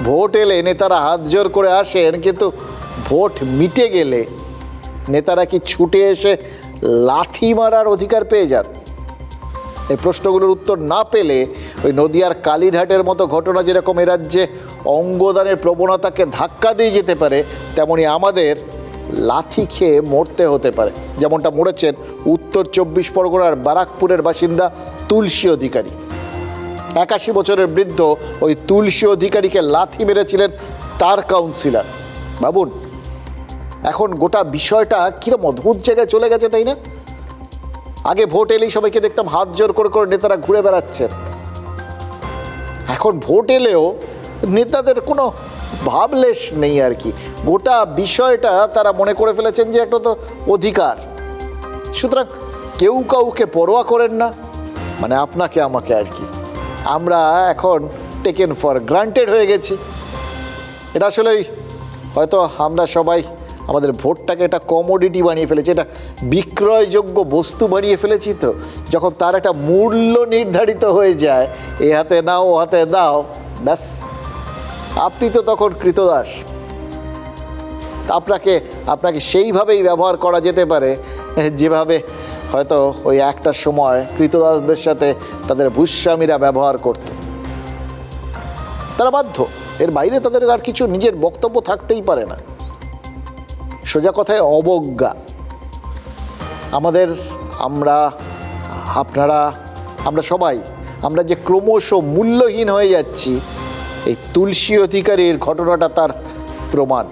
Vote এলে নেতারা হাত জোর করে আসেন, কিন্তু ভোট মিটে গেলে নেতারা কি ছুটে এসে লাথি মারার অধিকার পেয়ে যান? এই প্রশ্নগুলোর উত্তর না পেলে ওই নদিয়ার কালীঘাটের মতো ঘটনা যেরকম এ রাজ্যে অঙ্গদানের প্রবণতাকে ধাক্কা দিয়ে যেতে পারে, তেমনি আমাদের লাথি খেয়ে মরতে হতে পারে, যেমনটা মরেছেন উত্তর 24 পরগনার বারাকপুরের বাসিন্দা তুলসী অধিকারী। 81 বছরের বৃদ্ধ ওই তুলসী অধিকারীকে লাথি মেরেছিলেন তার কাউন্সিলর। ভাবুন, এখন গোটা বিষয়টা কিরম অদ্ভুত জায়গায় চলে গেছে, তাই না? আগে ভোট এলেই সবাইকে দেখতাম হাত জোর করে করে নেতারা ঘুরে বেড়াচ্ছেন। এখন ভোট এলেও নেতাদের কোনো ভাবলেশ নেই আর কি। গোটা বিষয়টা তারা মনে করে ফেলেছেন যে একটা তো অধিকার, সুতরাং কেউ কাউকে পরোয়া করেন না, মানে আপনাকে আমাকে আর কি। আমরা এখন টেকেন ফর গ্রান্টেড হয়ে গেছি। এটা আসলেই হয়তো আমরা সবাই আমাদের ভোটটাকে একটা কমোডিটি বানিয়ে ফেলেছি, এটা বিক্রয়যোগ্য বস্তু বানিয়ে ফেলেছি। তো যখন তার একটা মূল্য নির্ধারিত হয়ে যায়, এ হাতে নাও ও হাতে দাও, ব্যাস আপনি তো তখন কৃতদাস। আপনাকে সেইভাবেই ব্যবহার করা যেতে পারে যেভাবে হয়তো ওই একটা সময় কৃতদাসদের সাথে তাদের ভূস্বামীরা ব্যবহার করত। তারা বাধ্য, এর বাইরে তাদের আর কিছু নিজের বক্তব্য থাকতেই পারে না। সোজা কথায় অবজ্ঞা। আমরা সবাই আমরা যে ক্রমশ মূল্যহীন হয়ে যাচ্ছি, এই তুলসী অধিকারীর ঘটনাটা তার প্রমাণ।